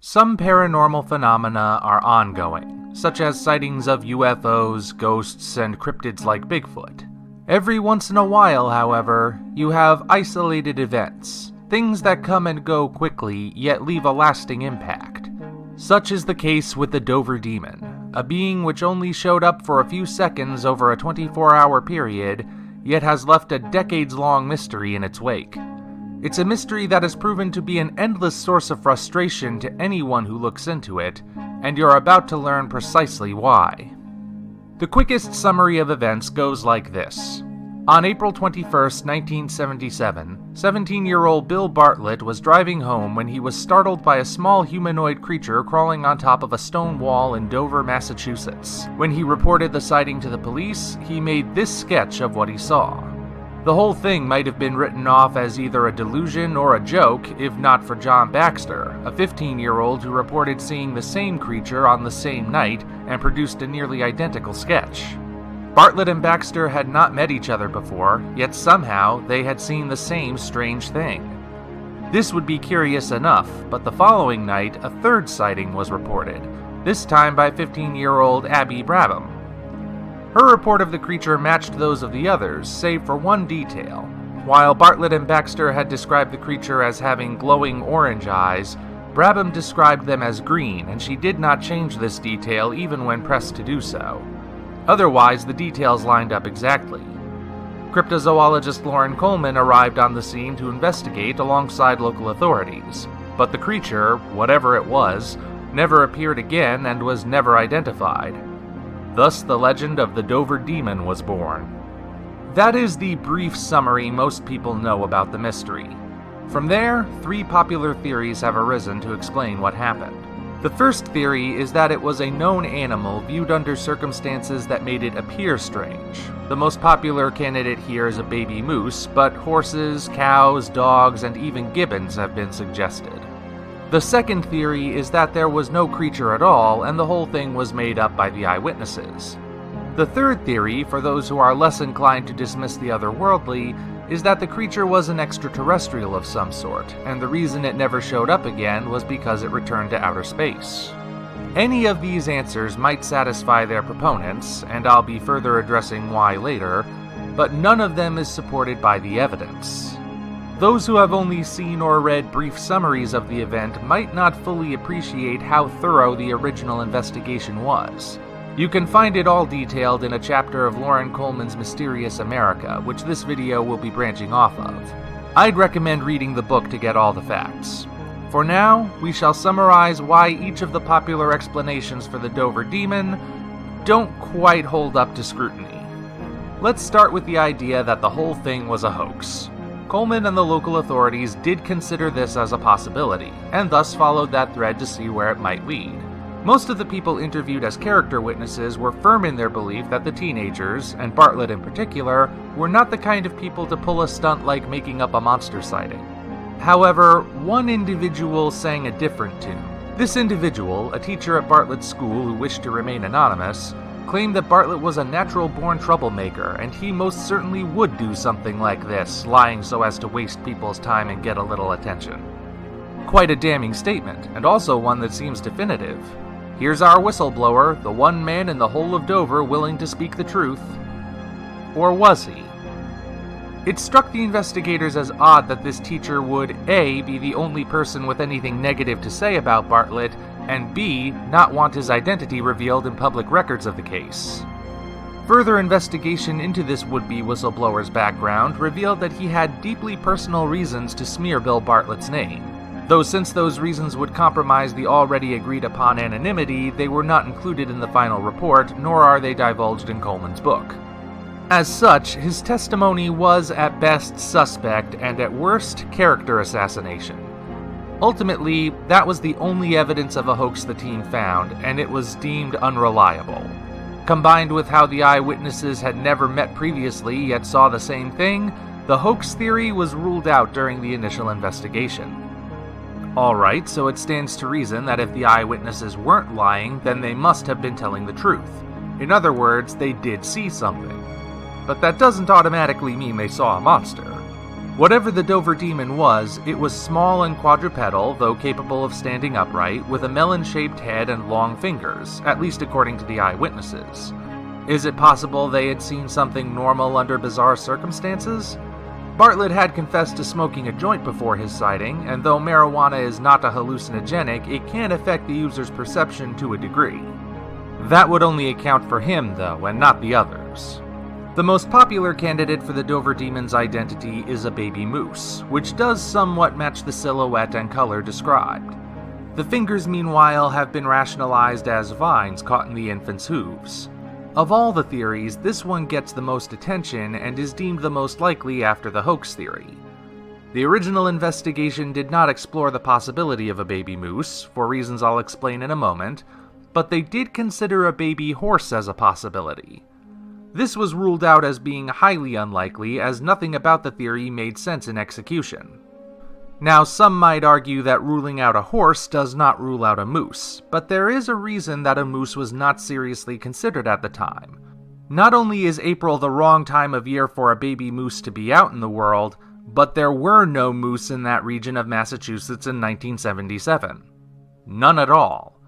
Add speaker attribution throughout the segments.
Speaker 1: Some paranormal phenomena are ongoing, such as sightings of UFOs, ghosts, and cryptids like Bigfoot. Every once in a while, however, you have isolated events, things that come and go quickly yet leave a lasting impact. Such is the case with the doverdemon, a being which only showed up for a few seconds over a 24-hour period, yet has left a decades-long mystery in its wake. It's a mystery that has proven to be an endless source of frustration to anyone who looks into it, and you're about to learn precisely why. The quickest summary of events goes like this. On April 21, 1977, 17-year-old Bill Bartlett was driving home when he was startled by a small humanoid creature crawling on top of a stone wall in Dover, Massachusetts. When he reported the sighting to the police, he made this sketch of what he saw. The whole thing might have been written off as either a delusion or a joke, if not for John Baxter, a 15-year-old who reported seeing the same creature on the same night and produced a nearly identical sketch. Bartlett and Baxter had not met each other before, yet somehow they had seen the same strange thing. This would be curious enough, but the following night a third sighting was reported, this time by 15-year-old Abby Brabham. Her report of the creature matched those of the others, save for one detail. While Bartlett and Baxter had described the creature as having glowing orange eyes, Brabham described them as green, and she did not change this detail even when pressed to do so. Otherwise, the details lined up exactly. Cryptozoologist Lauren Coleman arrived on the scene to investigate alongside local authorities, but the creature, whatever it was, never appeared again and was never identified. Thus, the legend of the doverdemon was born. That is the brief summary most people know about the mystery. From there, three popular theories have arisen to explain what happened. The first theory is that it was a known animal viewed under circumstances that made it appear strange. The most popular candidate here is a baby moose, but horses, cows, dogs, and even gibbons have been suggested. The second theory is that there was no creature at all and the whole thing was made up by the eyewitnesses. The third theory, for those who are less inclined to dismiss the otherworldly, is that the creature was an extraterrestrial of some sort, and the reason it never showed up again was because it returned to outer space. Any of these answers might satisfy their proponents, and I'll be further addressing why later, but none of them is supported by the evidence. Those who have only seen or read brief summaries of the event might not fully appreciate how thorough the original investigation was. You can find it all detailed in a chapter of Lauren Coleman's Mysterious America, which this video will be branching off of. I'd recommend reading the book to get all the facts. For now, we shall summarize why each of the popular explanations for the doverdemon don't quite hold up to scrutiny. Let's start with the idea that the whole thing was a hoax. Coleman and the local authorities did consider this as a possibility, and thus followed that thread to see where it might lead. Most of the people interviewed as character witnesses were firm in their belief that the teenagers, and Bartlett in particular, were not the kind of people to pull a stunt like making up a monster sighting. However, one individual sang a different tune. This individual, a teacher at Bartlett's school who wished to remain anonymous, claimed that Bartlett was a natural-born troublemaker, and he most certainly would do something like this, lying so as to waste people's time and get a little attention. Quite a damning statement, and also one that seems definitive. Here's our whistleblower, the one man in the whole of Dover willing to speak the truth. Or was he? It struck the investigators as odd that this teacher would A, be the only person with anything negative to say about Bartlett, and B, not want his identity revealed in public records of the case. Further investigation into this would-be whistleblower's background revealed that he had deeply personal reasons to smear Bill Bartlett's name. Though since those reasons would compromise the already agreed-upon anonymity, they were not included in the final report, nor are they divulged in Coleman's book. As such, his testimony was at best suspect and at worst character assassination. Ultimately, that was the only evidence of a hoax the team found, and it was deemed unreliable. Combined with how the eyewitnesses had never met previously yet saw the same thing, the hoax theory was ruled out during the initial investigation. Alright, so it stands to reason that if the eyewitnesses weren't lying, then they must have been telling the truth. In other words, they did see something. But that doesn't automatically mean they saw a monster. Whatever the doverdemon was, it was small and quadrupedal, though capable of standing upright, with a melon-shaped head and long fingers, at least according to the eyewitnesses. Is it possible they had seen something normal under bizarre circumstances? Bartlett had confessed to smoking a joint before his sighting, and though marijuana is not a hallucinogenic, it can affect the user's perception to a degree. That would only account for him, though, and not the others. The most popular candidate for the doverdemon's identity is a baby moose, which does somewhat match the silhouette and color described. The fingers, meanwhile, have been rationalized as vines caught in the infant's hooves. Of all the theories, this one gets the most attention and is deemed the most likely after the hoax theory. The original investigation did not explore the possibility of a baby moose, for reasons I'll explain in a moment, but they did consider a baby horse as a possibility. This was ruled out as being highly unlikely, as nothing about the theory made sense in execution. Now, some might argue that ruling out a horse does not rule out a moose, but there is a reason that a moose was not seriously considered at the time. Not only is April the wrong time of year for a baby moose to be out in the world, but there were no moose in that region of Massachusetts in 1977. None at all.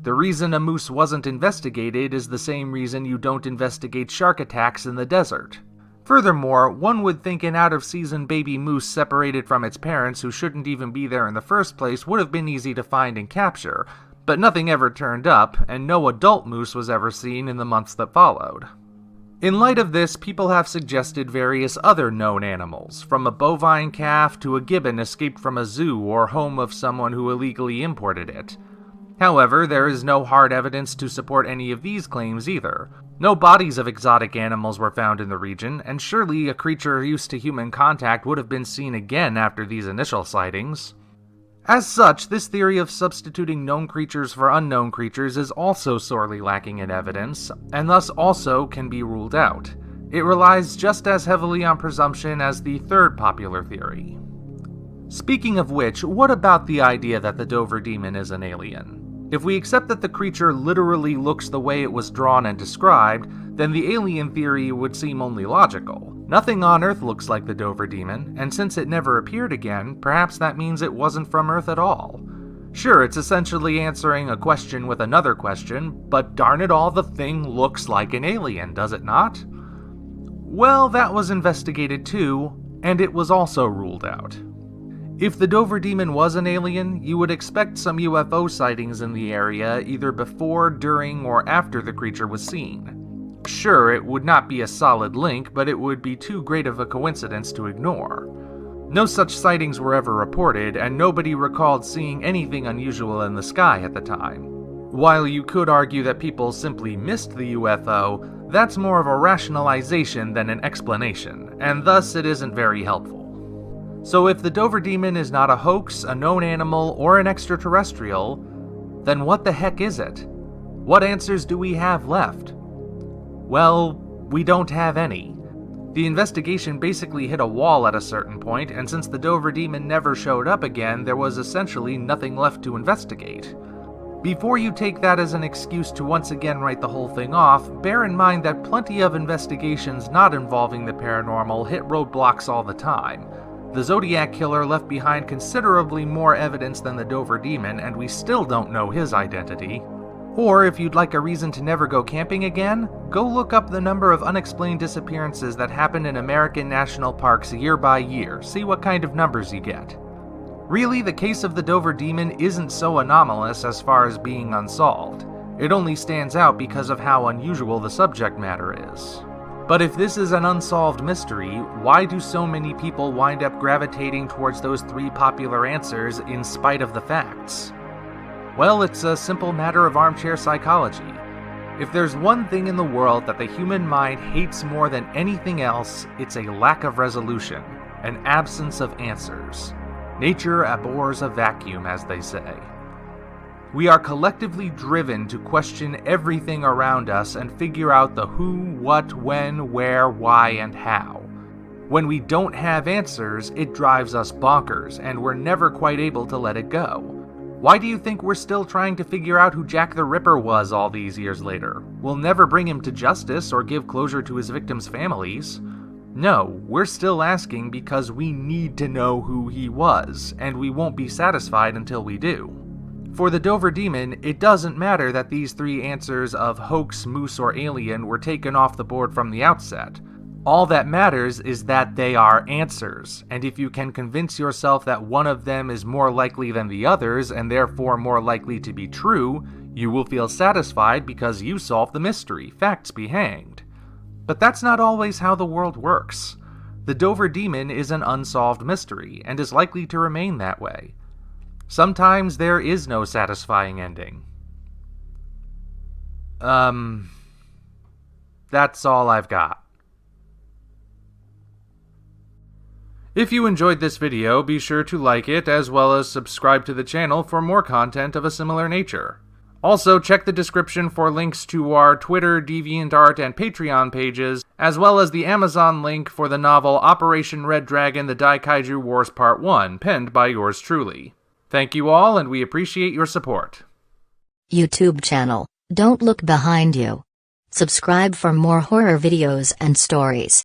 Speaker 1: The reason a moose wasn't investigated is the same reason you don't investigate shark attacks in the desert. Furthermore, one would think an out-of-season baby moose separated from its parents who shouldn't even be there in the first place would have been easy to find and capture, but nothing ever turned up, and no adult moose was ever seen in the months that followed. In light of this, people have suggested various other known animals, from a bovine calf to a gibbon escaped from a zoo or home of someone who illegally imported it. However, there is no hard evidence to support any of these claims either. No bodies of exotic animals were found in the region, and surely a creature used to human contact would have been seen again after these initial sightings. As such, this theory of substituting known creatures for unknown creatures is also sorely lacking in evidence, and thus also can be ruled out. It relies just as heavily on presumption as the third popular theory. Speaking of which, what about the idea that the doverdemon is an alien? If we accept that the creature literally looks the way it was drawn and described, then the alien theory would seem only logical. Nothing on Earth looks like the doverdemon, and since it never appeared again, perhaps that means it wasn't from Earth at all. Sure, it's essentially answering a question with another question, but darn it all, the thing looks like an alien, does it not? Well, that was investigated too, and it was also ruled out. If the doverdemon was an alien, you would expect some UFO sightings in the area either before, during, or after the creature was seen. Sure, it would not be a solid link, but it would be too great of a coincidence to ignore. No such sightings were ever reported, and nobody recalled seeing anything unusual in the sky at the time. While you could argue that people simply missed the UFO, that's more of a rationalization than an explanation, and thus it isn't very helpful. So if the doverdemon is not a hoax, a known animal, or an extraterrestrial, then what the heck is it? What answers do we have left? Well, we don't have any. The investigation basically hit a wall at a certain point, and since the doverdemon never showed up again, there was essentially nothing left to investigate. Before you take that as an excuse to once again write the whole thing off, bear in mind that plenty of investigations not involving the paranormal hit roadblocks all the time. The Zodiac Killer left behind considerably more evidence than the doverdemon, and we still don't know his identity. Or, if you'd like a reason to never go camping again, go look up the number of unexplained disappearances that happen in American national parks year by year, see what kind of numbers you get. Really, the case of the doverdemon isn't so anomalous as far as being unsolved. It only stands out because of how unusual the subject matter is. But if this is an unsolved mystery, why do so many people wind up gravitating towards those three popular answers in spite of the facts? Well, it's a simple matter of armchair psychology. If there's one thing in the world that the human mind hates more than anything else, it's a lack of resolution, an absence of answers. Nature abhors a vacuum, as they say. We are collectively driven to question everything around us and figure out the who, what, when, where, why, and how. When we don't have answers, it drives us bonkers, and we're never quite able to let it go. Why do you think we're still trying to figure out who Jack the Ripper was all these years later? We'll never bring him to justice or give closure to his victims' families. No, we're still asking because we need to know who he was, and we won't be satisfied until we do. For the doverdemon, it doesn't matter that these three answers of hoax, moose, or alien were taken off the board from the outset. All that matters is that they are answers, and if you can convince yourself that one of them is more likely than the others, and therefore more likely to be true, you will feel satisfied because you solved the mystery, facts be hanged. But that's not always how the world works. The doverdemon is an unsolved mystery, and is likely to remain that way. Sometimes there is no satisfying ending. That's all I've got. If you enjoyed this video, be sure to like it, as well as subscribe to the channel for more content of a similar nature. Also, check the description for links to our Twitter, DeviantArt, and Patreon pages, as well as the Amazon link for the novel Operation Red Dragon: The Daikaiju Wars Part 1, penned by yours truly. Thank you all, and we appreciate your support.
Speaker 2: YouTube channel, Don't Look Behind You. Subscribe for more horror videos and stories.